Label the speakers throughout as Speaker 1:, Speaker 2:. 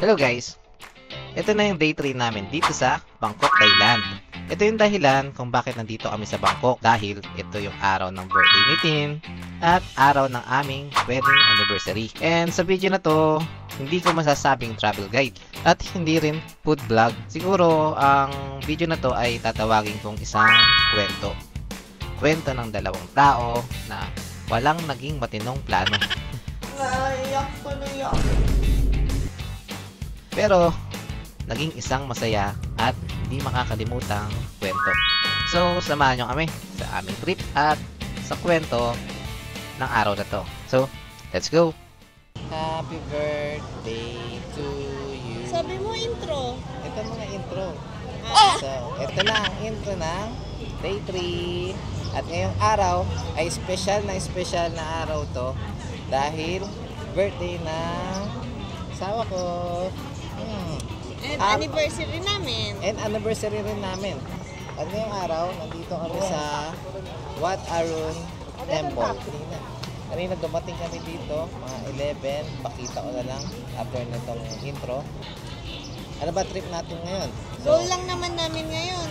Speaker 1: Hello guys! Ito na yung day 3 namin dito sa Bangkok, Thailand. Ito yung dahilan kung bakit nandito kami sa Bangkok dahil ito yung araw ng birthday ni Tin at araw ng aming wedding anniversary. And sa video na to, hindi ko masasabing travel guide at hindi rin food vlog. Siguro ang video na to ay tatawagin kong isang kwento. Kwento ng dalawang tao na walang naging matinong plano.
Speaker 2: Naiyak ko na iyak.
Speaker 1: Pero naging isang masaya at hindi makakalimutang kwento. So, samahan nyo kami sa aming trip at sa kwento ng araw na to. So, let's go! Happy birthday to you.
Speaker 2: Sabi mo intro.
Speaker 1: Ito mga intro. So, ito na ang intro ng day 3. At ngayong araw ay special na araw to dahil birthday ng asawa ko.
Speaker 2: And anniversary namin.
Speaker 1: And anniversary rin namin. At ngayong araw, nandito kami sa Wat Arun Temple. Kanina dumating kami dito, mga 11. Pakita ko na lang after nitong intro. Ano ba trip natin ngayon?
Speaker 2: Goal lang naman namin ngayon,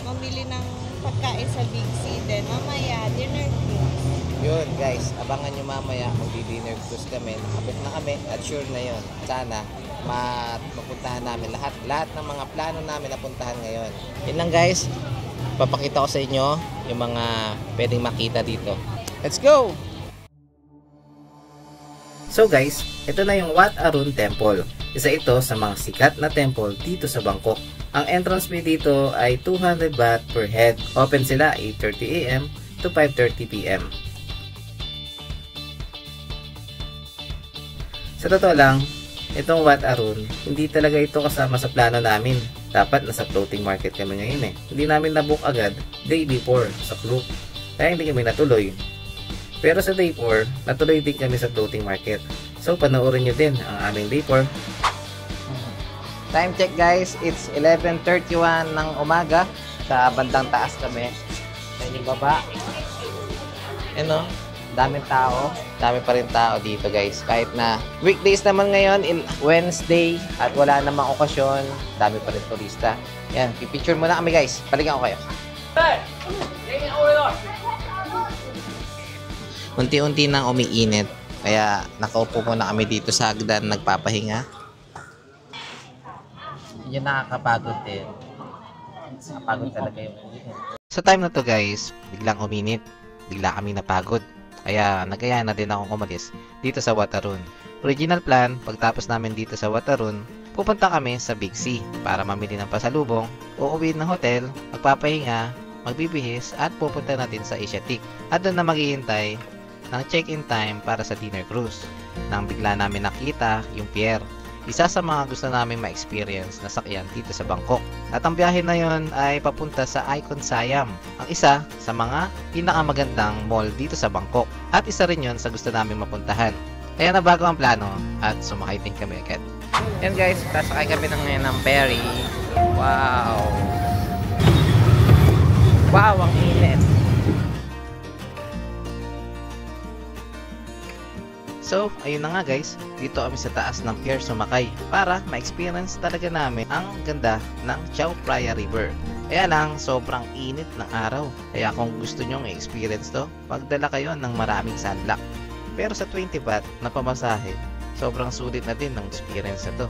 Speaker 2: mamili ng pagkain sa Big C. Then mamaya, dinner cruise.
Speaker 1: Yun guys, abangan nyo mamaya magdi-dinner cruise kami. Nakabok na kami at sure na yun. Sana mapuntahan namin lahat ng mga plano namin na puntahan ngayon. Yun lang guys, papakita ko sa inyo yung mga pwedeng makita dito. Let's go! So guys, ito na yung Wat Arun Temple. Isa ito sa mga sikat na temple dito sa Bangkok. Ang entrance fee dito ay 200 baht per head. Open sila 8:30 AM to 5:30 PM. Sa totoo lang, itong Wat Arun, hindi talaga ito kasama sa plano namin. Dapat nasa floating market kami ngayon eh. Hindi namin nabook agad day before sa Klook. Kaya hindi kami natuloy. Pero sa day 4, natuloy din kami sa floating market. So panoorin nyo din ang aming day 4. Time check guys, it's 11:31 ng umaga. Sa bandang taas kami. Sa inyong baba. Ano? Daming tao. Dami pa rin tao dito guys. Kahit na weekdays naman ngayon, Wednesday, at wala namang okasyon, dami pa rin turista. Yan, pipicture muna kami guys. Balikan ko kayo. Unti-unti nang umiinit. Kaya nakaupo muna kami dito sa hagdan nagpapahinga. Yan nakakapagod din. Nakapagod talaga yung uminit. Sa time na to guys, biglang uminit. Bigla kami napagod. Kaya nagaya na din akong umalis dito sa Wat Arun. Original plan, pagtapos namin dito sa Wat Arun, pupunta kami sa Big C para mamili ng pasalubong, uuwi ng hotel, magpapahinga, magbibihis at pupunta natin sa Asiatic. At doon na maghihintay ng check-in time para sa dinner cruise. Nang bigla namin nakita yung pier. Isa sa mga gusto namin ma-experience na sakyan dito sa Bangkok. At ang biyahe na yon ay papunta sa Icon Siam, ang isa sa mga pinakamagandang mall dito sa Bangkok. At isa rin yon sa gusto namin mapuntahan. Kaya nabago ang plano at sumakay din kami agad. Yan guys, sasakay kami ngayon ng ferry. Wow! Wow, ang init! So, ayun na nga guys, dito kami sa taas ng pier sumakay para ma-experience talaga namin ang ganda ng Chao Phraya River. Kaya lang, sobrang init ng araw. Kaya kung gusto nyong i-experience to, pagdala kayo ng maraming sunblock. Pero sa 20 baht na pamasahe, sobrang sulit na din ng experience na to.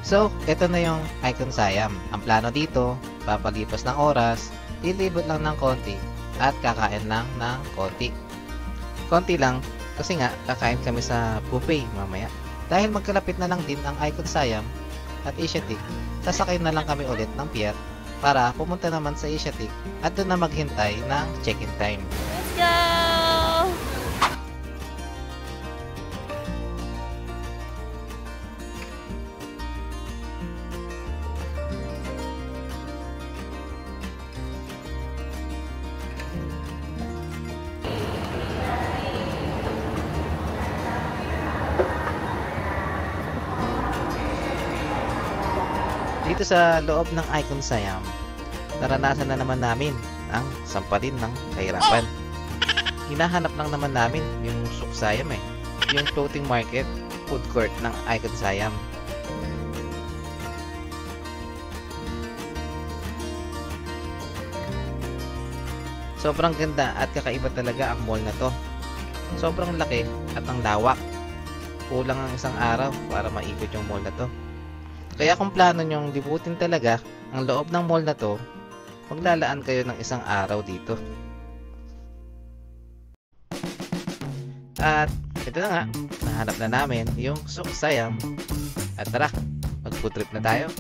Speaker 1: So, ito na yung Icon Siam. Ang plano dito, papalipas ng oras, lilibot lang ng konti, at kakain lang ng konti. Konti lang kasi nga kakain kami sa buffet mamaya. Dahil magkalapit na lang din ang Icon Siam at Asiatic, sasakay na lang kami ulit ng pier para pumunta naman sa Asiatic at doon na maghintay ng check-in time.
Speaker 2: Let's go!
Speaker 1: Dito sa loob ng Icon Siam, naranasan na naman namin ang sampalin ng kahirapan. hinahanap lang naman namin yung Suk Sayam eh. Yung floating market, food court ng Icon Siam. Sobrang ganda at kakaiba talaga ang mall na to. Sobrang laki at ang lawak. Kulang ang isang araw para maikot yung mall na to. Kaya kung plano nyong libutin talaga ang loob ng mall na to, maglalaan kayo ng isang araw dito. At ito na nga, nahanap na namin yung Suk Sayam. At tara, mag-food trip na tayo.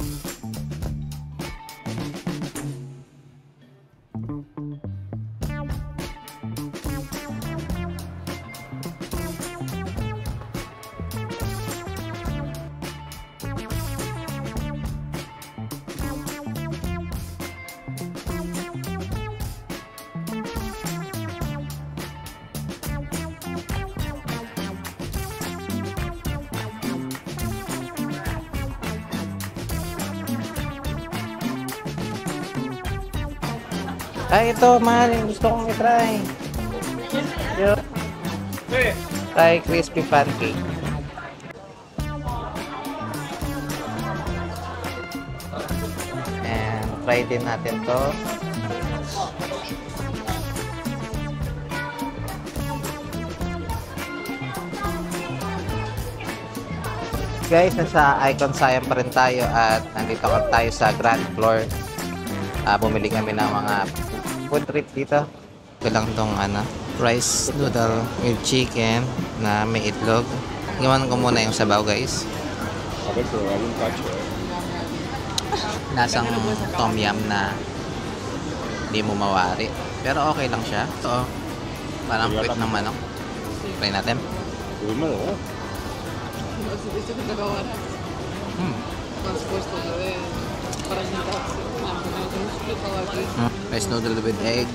Speaker 1: Ay, ito, mahal. Gusto kong i-try. Thai crispy pancake. And try din natin to. Guys, nasa Icon Siam pa rin tayo at nandito tayo sa ground floor. Bumili kami ng mga food trip dito. Ito lang tong rice noodle with chicken na may itlog. Iwan ko muna yung sabaw, guys. Lasang tom yum na hindi mo mawari. Pero okay lang siya. Ito, parang quick ng manok. Try natin. Rice noodle with egg.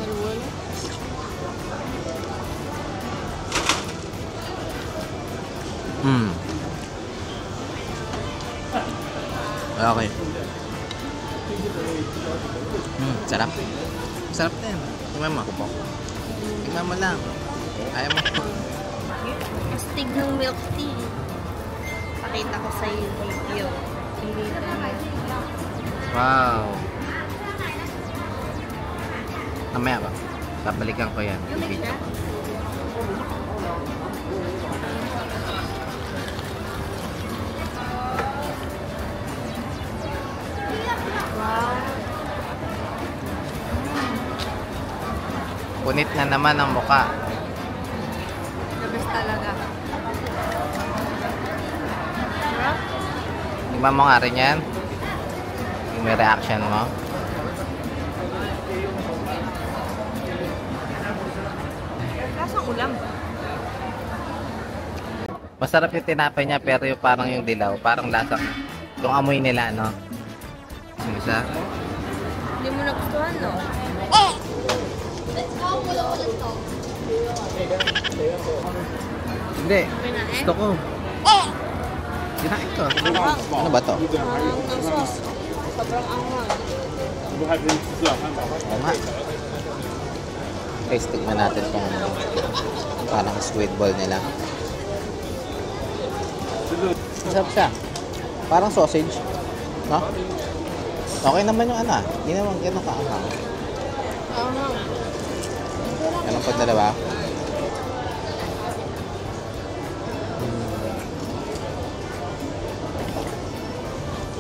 Speaker 1: Okay. Sarap. Sarap din. Tingnan mo. Tingnan mo lang. Ayaw mo.
Speaker 2: Astig ng milk tea. Pakita ko sa iyo video.
Speaker 1: Wow. Mamaya ba? Babalikan ko yan.
Speaker 2: Yung video. Wow.
Speaker 1: Punit na naman ang mukha.
Speaker 2: The best talaga.
Speaker 1: Tingnan mo nga rin yan. Yung may reaction mo.
Speaker 2: Lasang ulam.
Speaker 1: Masarap yung tinapay niya pero yung parang yung dilaw. Parang lasang yung amoy nila, no? Yung isa.
Speaker 2: Hindi mo nagustuhan, no?
Speaker 1: Hindi. Gusto ko. Kinain ko. Ano ba to?
Speaker 2: Ang sauce. Sobrang anghang.
Speaker 1: Oo nga. Guys, tignan natin tong parang squid ball nila. Masarap siya. Parang sausage. No? Okay naman yung hindi naman ganun kaanghang.
Speaker 2: Anghang.
Speaker 1: Ganun pa dalawa.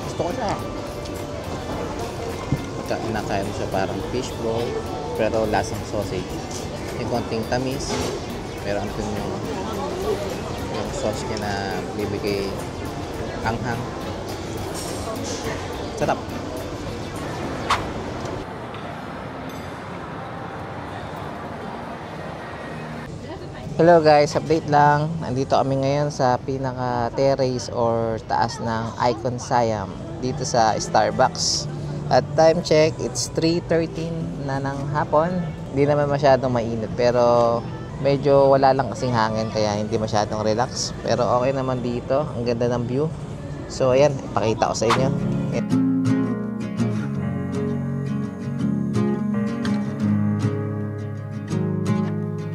Speaker 1: Gusto ko siya. Kinakain mo siya parang fish ball pero lasang sausage. Yung konting tamis pero andun yung sauce niya na bibigay anghang. Sarap. Hello guys, update lang. Nandito kami ngayon sa pinaka terrace or taas ng Icon Siam dito sa Starbucks. At time check, it's 3:13 na ng hapon. Hindi naman masyadong mainit pero medyo wala lang kasing hangin kaya hindi masyadong relax. Pero okay naman dito, ang ganda ng view. So ayan, ipakita ko sa inyo.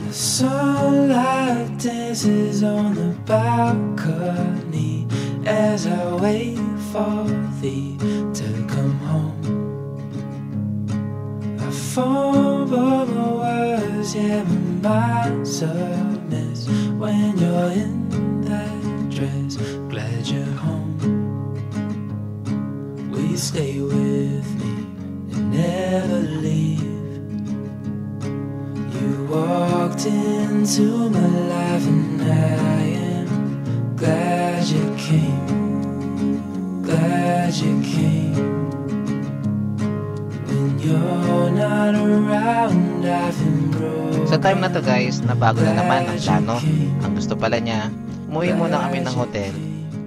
Speaker 3: So Candlelight dances on the balcony as I wait for thee to come home. I fumble my words, yeah, my mind's a mess when you're in that dress. Glad you're home. Will you stay with me and never leave? You walked into my life and I am glad you came. Glad you came. When you're not around, I've been broken.
Speaker 1: Sa time na to guys, nabago na naman ang plano. Ang gusto pala niya, umuwi muna kami ng hotel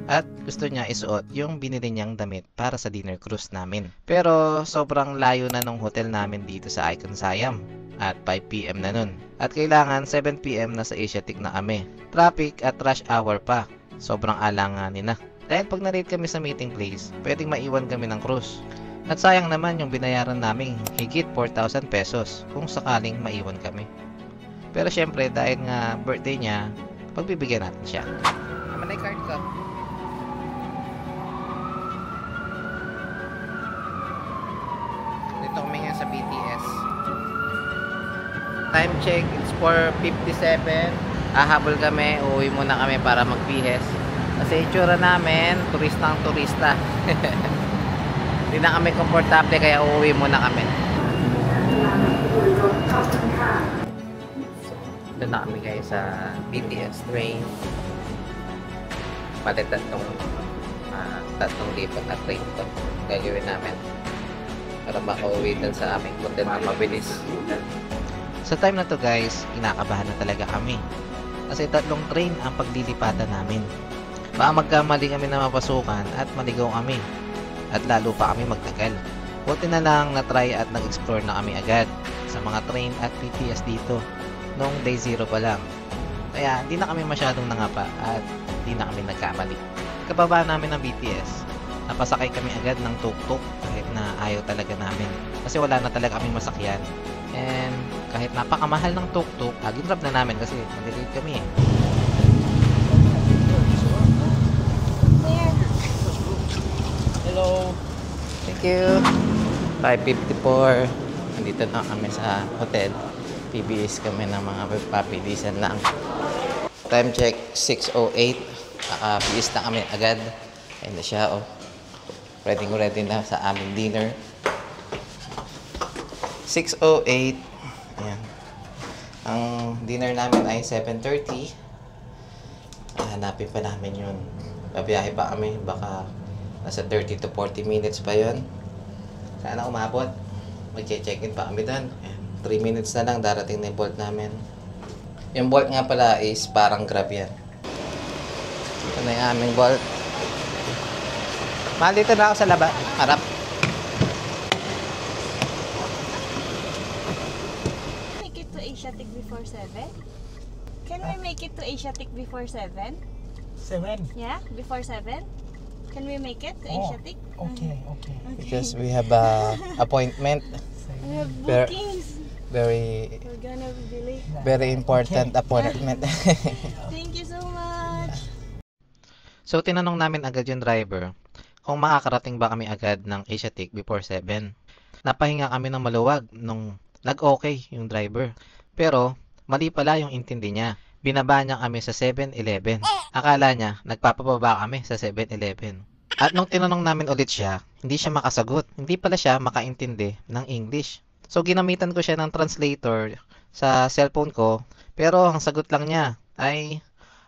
Speaker 1: at gusto niya isuot yung binili niyang damit para sa dinner cruise namin. Pero sobrang layo na ng hotel namin dito sa Icon Siam at 5 PM na nun. At kailangan 7 PM na sa Asiatic na kami. Traffic at rush hour pa. Sobrang alanganin na. Dahil pag na-late kami sa meeting place, pwedeng maiwan kami ng cruise. At sayang naman yung binayaran naming higit 4,000 pesos kung sakaling maiwan kami. Pero syempre dahil nga birthday niya, pagbibigyan natin siya. Naman ay card ko. Dito kami nga sa BTS. Time check, it's 4:57. Ahabol kami, uuwi muna kami para magbihis. Kasi itsura namin, turistang turista. Hindi na kami komportable kaya uuwi muna kami. Doon na kami guys sa BTS train. Bali tatlong lipat na train ito. Gagawin namin para makauwi dun sa aming hotel na mabilis. Sa time na to guys, kinakabahan na talaga kami. Kasi tatlong train ang paglilipatan namin. Baka magkamali kami na mapasukan at maligaw kami. At lalo pa kami magtagal. Buti na lang na-try at nag-explore na kami agad sa mga train at BTS dito noong day 0 pa lang. Kaya hindi na kami masyadong nangapa at hindi na kami nagkamali. Kababa namin ng BTS, napasakay kami agad ng tuk-tuk kahit na ayaw talaga namin. Kasi wala na talaga kami masakyan. And kahit napakamahal ng tuk-tuk, ginrab na namin kasi malilate kami eh.
Speaker 4: Hello.
Speaker 1: Thank you. 5:54. Nandito na kami sa hotel. PBS kami ng mga papilisan lang. Time check 6:08. Nakapis na kami agad. Ayun na siya oh. Ready na sa aming dinner. 6:08. Ayan. Ang dinner namin ay 7:30. Hanapin pa namin yun. Babiyahe pa kami. Baka nasa 30 to 40 minutes pa yun. Sana umabot. Mag-check-in pa kami doon. 3 minutes na lang darating na yung Bolt namin. Yung Bolt nga pala is parang Grab yan. Ito na yung aming Bolt. Mahal dito na ako sa laba. Harap.
Speaker 2: Make it to Asiatic before 7? Can we make it to Asiatic before 7?
Speaker 4: 7.
Speaker 2: Yeah, before 7? Can we make it to Asiatic?
Speaker 4: Okay.
Speaker 1: Because we have a appointment.
Speaker 2: We have
Speaker 1: Ver-
Speaker 2: bookings.
Speaker 1: Very
Speaker 2: We're gonna be late.
Speaker 1: very important appointment.
Speaker 2: Thank you so much.
Speaker 1: So tinanong namin agad yung driver kung makakarating ba kami agad ng Asiatic before 7. Napahinga kami ng maluwag nung nag-okay yung driver. Pero mali pala yung intindi niya. Binaba niya kami sa 7-Eleven. Akala niya nagpapababa kami sa 7-Eleven. At nung tinanong namin ulit siya, hindi siya makasagot. Hindi pala siya makaintindi ng English. So ginamitan ko siya ng translator sa cellphone ko. Pero ang sagot lang niya ay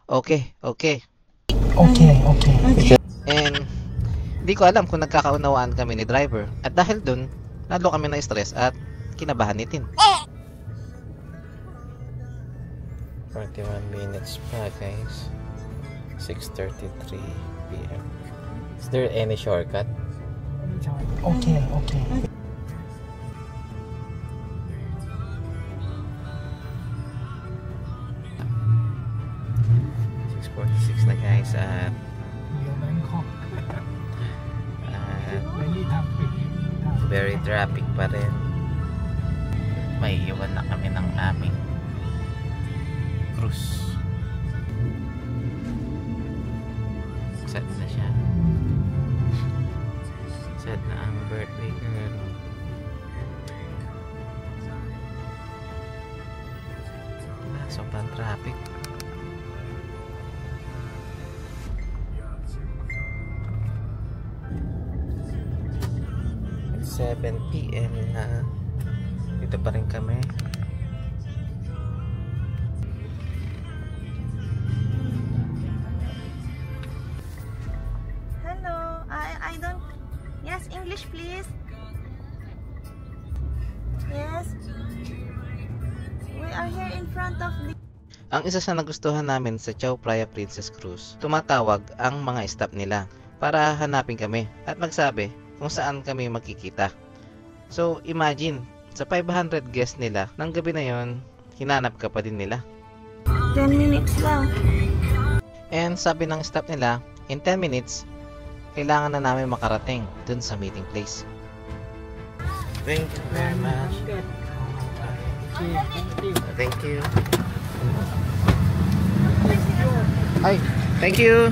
Speaker 1: okay. And hindi ko alam kung nagkakaunawaan kami ni driver. At dahil dun, lalo kami na-stress at kinabahan ni Tin. 41 minutes pa guys. 6:33 PM. Is there any shortcut?
Speaker 4: Okay.
Speaker 1: 6:46 na guys at very traffic pa rin. May iwan na kami ng aming crew Cruz. Set na siya. Set na ang birthday girl. Sobrang traffic. 7 PM na. Dito pa rin kami.
Speaker 2: Hello, I don't... Yes, English please. Yes. We are here in front of the...
Speaker 1: Ang isa sa nagustuhan namin sa Chao Phraya Princess Cruise, tumatawag ang mga staff nila para hanapin kami at magsabi kung saan kami magkikita. So imagine, sa 500 guests nila, ng gabi na yon, hinanap ka pa din nila.
Speaker 2: 10 minutes lang.
Speaker 1: And sabi ng staff nila, in 10 minutes, kailangan na namin makarating dun sa meeting place. Thank you very much. Thank you. Ay, thank you.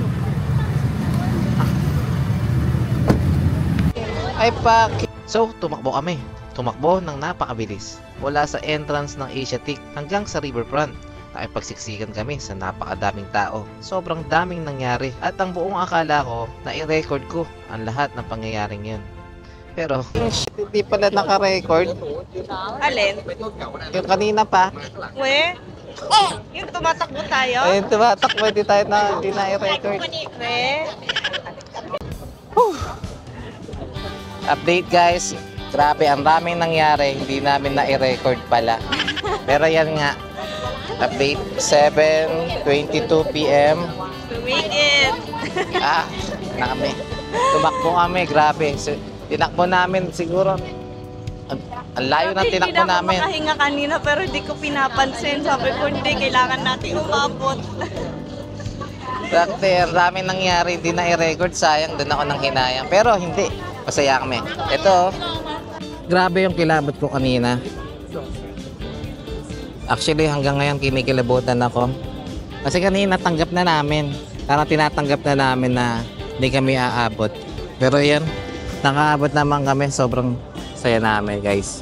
Speaker 1: Ay, pak. So, tumakbo kami. Tumakbo ng napakabilis. Mula sa entrance ng Asiatic hanggang sa riverfront. Nakipagsiksikan kami sa napakadaming tao. Sobrang daming nangyari at ang buong akala ko na i-record ko ang lahat ng pangyayaring yun. Pero, hindi pala naka-record.
Speaker 2: Alin?
Speaker 1: Yung kanina pa.
Speaker 2: We? Yung tumatakbo tayo?
Speaker 1: Ayun, tumatakbo. Hindi tayo na, hindi na i-record.
Speaker 2: We?
Speaker 1: Update guys. Grabe, ang daming nangyari. Hindi namin na i-record pala. Pero yan nga. Update 7:22 PM.
Speaker 2: Tumigil!
Speaker 1: Na kami. Tumakbo kami, grabe. Tinakbo namin siguro. Ang layo ng tinakbo namin.
Speaker 2: Hindi na ako makahinga kanina pero hindi ko pinapansin. Sabi ko hindi, kailangan natin umabot.
Speaker 1: Dati, ang daming nangyari. Hindi na i-record. Sayang, doon ako nang hinayang. Pero hindi. Masaya kami. Ito, grabe yung kilabot ko kanina. Actually, hanggang ngayon kinikilabutan ako. Kasi kanina tanggap na namin. Parang tinatanggap na namin na hindi kami aabot. Pero yan, nakaabot naman kami. Sobrang saya namin, guys.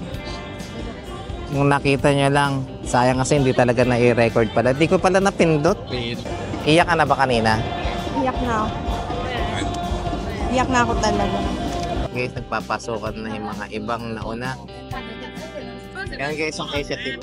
Speaker 1: Kung nakita nyo lang, sayang kasi hindi talaga na-i-record pala. Hindi ko pala napindot. Iyak ka na ba kanina?
Speaker 2: Iyak na ako. Iyak na ako talaga.
Speaker 1: Guys, nagpapasokan na yung mga ibang nauna. Yan guys, ang Asiatic.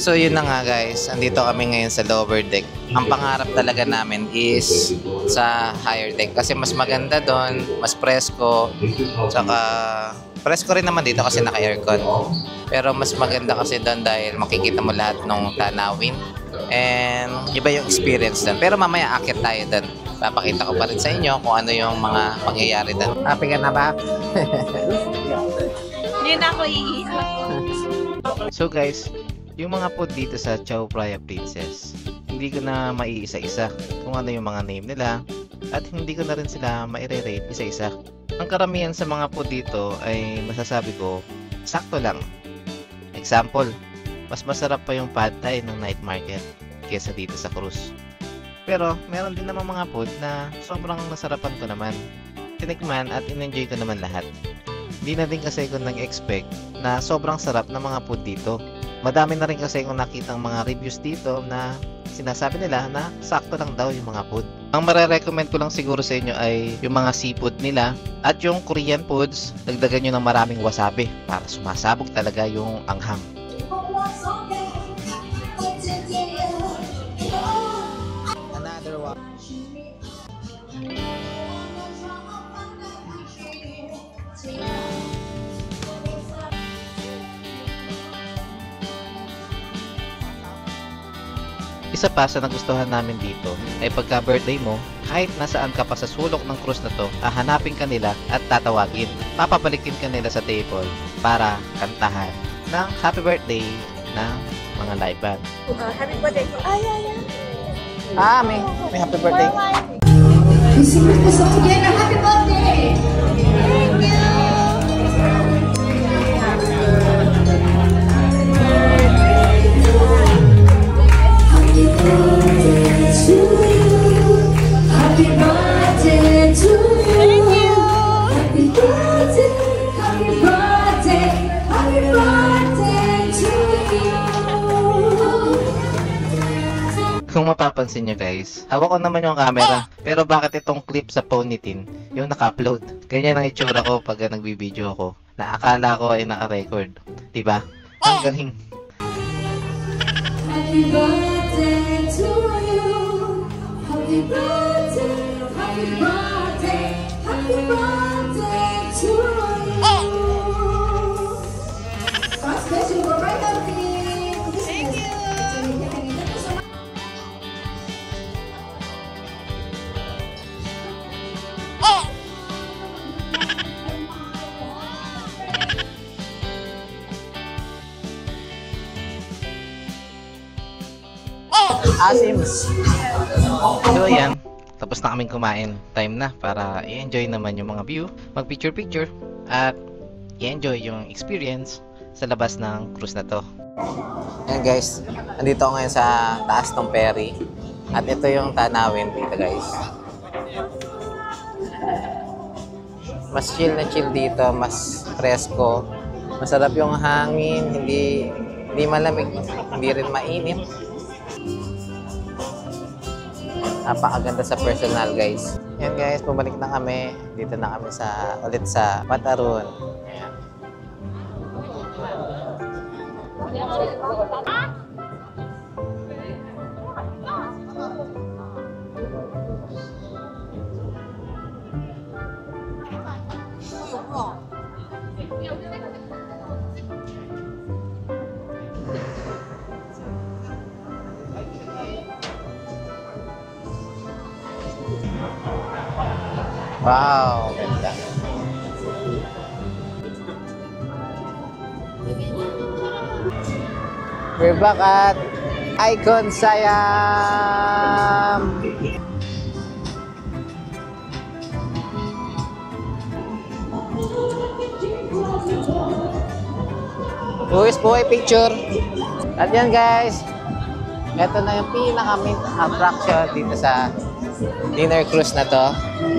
Speaker 1: So yun na nga guys, andito kami ngayon sa lower deck. Ang pangarap talaga namin is sa higher deck kasi mas maganda doon, mas presko, saka presko rin naman dito kasi naka-aircon. Pero mas maganda kasi doon dahil makikita mo lahat ng tanawin and iba yung experience doon. Pero mamaya akit tayo doon. Papakita ko pa rin sa inyo kung ano yung mga pangyayari doon. Happy ka na ba?
Speaker 2: Hindi na ako iiyak.
Speaker 1: So guys, yung mga food dito sa Chao Phraya Princess, hindi ko na maiisa-isa kung ano yung mga name nila at hindi ko na rin sila maire-rate isa-isa. Ang karamihan sa mga food dito ay masasabi ko, sakto lang. Example, mas masarap pa yung pad thai ng night market kesa dito sa cruise. Pero meron din naman mga food na sobrang nasarapan ko naman. Tinikman at in-enjoy ko naman lahat. Hindi na din kasi ko nag-expect na sobrang sarap ng mga food dito. Madami na rin kasi kung nakitang mga reviews dito na sinasabi nila na sakto lang daw yung mga food. Ang marerecommend ko lang siguro sa inyo ay yung mga seafood nila at yung Korean foods, dagdagan nyo ng maraming wasabi para sumasabog talaga yung anghang. Another one. Isa pa sa nagustuhan namin dito ay pagka birthday mo, kahit nasaan ka pa sa sulok ng cruise na to, hahanapin ka nila at tatawagin. Papabalikin ka nila sa table para kantahan ng happy birthday ng mga live band.
Speaker 2: Happy birthday.
Speaker 1: May happy birthday.
Speaker 5: We sing this song together. Happy birthday!
Speaker 2: Thank you.
Speaker 5: Happy birthday to you. Happy birthday to you.
Speaker 2: Thank you.
Speaker 5: Happy birthday, happy birthday, happy birthday to you.
Speaker 1: Kung mapapansin nyo guys, hawak ko naman yung camera. Pero bakit itong clip sa Ponytin yung naka-upload? Ganyan ang itsura ko pag nagbibideo ako. Na akala ko ay naka-record. Diba? Ang galing.
Speaker 5: Happy birthday to you. Happy birthday, happy birthday, happy birthday to you. God bless you. We're right out there. Thank you.
Speaker 1: Asim. So ayan, tapos na kaming kumain. Time na para i-enjoy naman yung mga view, mag-picture-picture, at i-enjoy yung experience sa labas ng cruise na to. Ayan guys, andito ako ngayon sa taas ng ferry. At ito yung tanawin dito guys. Mas chill na chill dito, mas presko. Masarap yung hangin, hindi malamig, hindi rin mainit. Napakaganda sa personal guys. Yan guys, bumalik na kami. Dito na kami ulit sa Watarun. Ayan. Wow, ganda. We're back at Icon Siam. Boys, boy, picture. At yan guys, ito na yung pinaka-main attraction dito sa dinner cruise na to.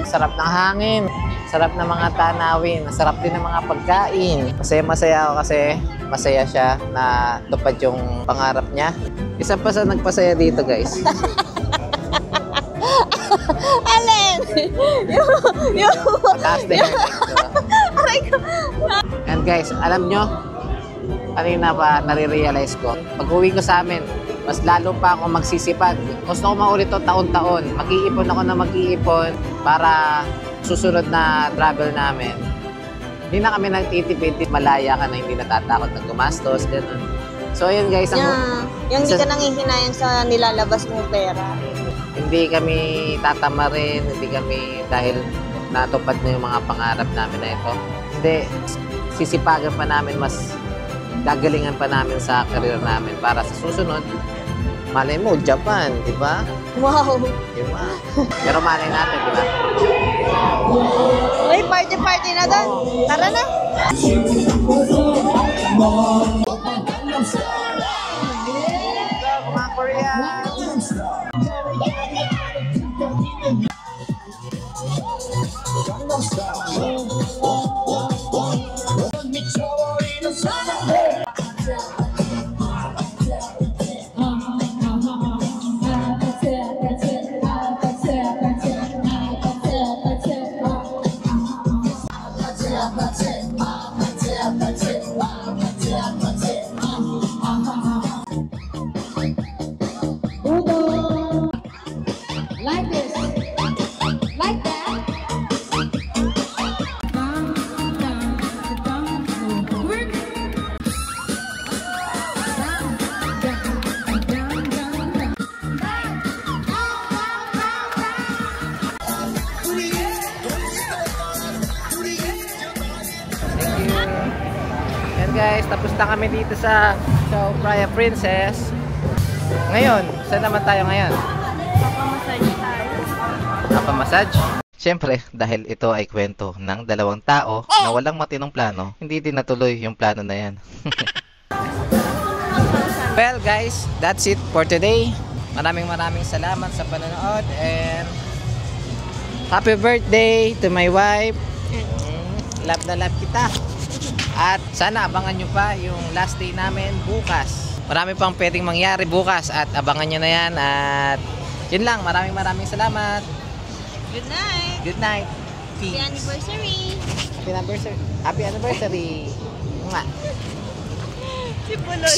Speaker 1: Sarap ng hangin, sarap ng mga tanawin, sarap din ng mga pagkain. Masaya ako kasi masaya siya na tupad yung pangarap niya. Isa pa sa nagpasaya dito guys.
Speaker 2: Alin? yung
Speaker 1: Taas din.
Speaker 2: aray ko.
Speaker 1: And guys, alam nyo, kanina pa nare-realize ko, pag uwi ko sa amin, mas lalo pa ako magsisipag. Gusto ko maulit to taon-taon. Mag-iipon ako na mag-iipon para susunod na travel namin. Hindi na kami nagtitipid, malaya ka na, hindi natatakot ng gumastos, gano'n. So ayun guys,
Speaker 2: Yung hindi ka nanghihinayang sa nilalabas mong pera.
Speaker 1: Hindi kami tatamarin, hindi kami dahil natupad na yung mga pangarap namin na ito. Hindi, sisipagan pa namin, mas gagalingan pa namin sa career namin para sa susunod. Malay mo, Japan, di ba?
Speaker 2: Wow.
Speaker 1: Di ba? Pero malay natin, di ba?
Speaker 2: Uy, party-party na doon. Tara na.
Speaker 1: Mga Korean!
Speaker 5: Like this, like that.
Speaker 1: guys, tapos na kami dito sa Praia Princess. Ngayon, saan naman tayo ngayon?
Speaker 2: Papamassage tayo.
Speaker 1: Papamassage? Siyempre, dahil ito ay kwento ng dalawang tao na walang matinong plano, hindi din natuloy yung plano na yan. Well guys, that's it for today. Maraming salamat sa panonood and happy birthday to my wife. Love na love kita. At sana abangan nyo pa yung last day namin bukas. Marami pang pwedeng mangyari bukas at abangan nyo na yan. At yun lang, maraming salamat.
Speaker 2: Good night.
Speaker 1: Good night.
Speaker 2: Happy anniversary.
Speaker 1: Happy anniversary. Happy anniversary. Mwah.
Speaker 2: Si Pulol.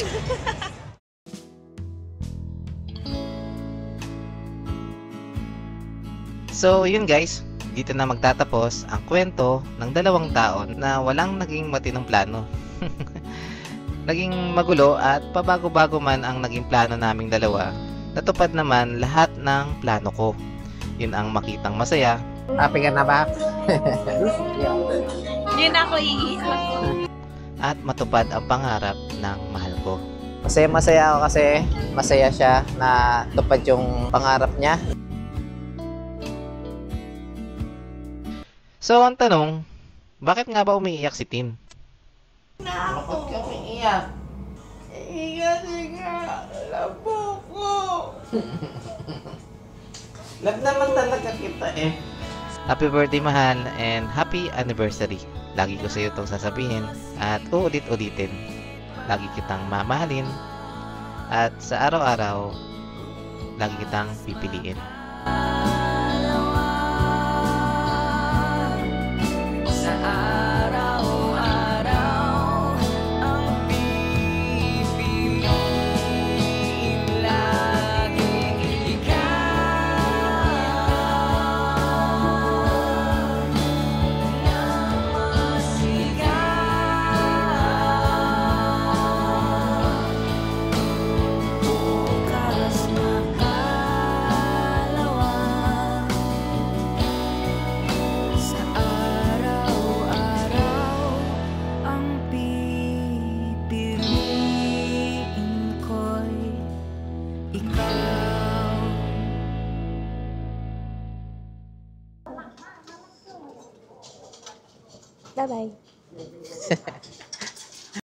Speaker 1: So yun guys, dito na magtatapos ang kwento ng dalawang taon na walang naging matinong plano. Naging magulo at pabago-bago man ang naging plano naming dalawa, natupad naman lahat ng plano ko. Yun ang makitang masaya. Happy ka na ba?
Speaker 2: Yun ako iiyak.
Speaker 1: At matupad ang pangarap ng mahal ko. Masaya ako kasi masaya siya na tupad yung pangarap niya. So, ang tanong, bakit nga ba umiiyak si Tin? Bakit ka umiiyak? Iiyak, labo ko. Love naman talaga kita eh. Happy birthday mahal and happy anniversary. Lagi ko sa iyo itong sasabihin at uulit-ulitin. Lagi kitang mamahalin at sa araw-araw, lagi kitang pipiliin.
Speaker 2: Bye-bye.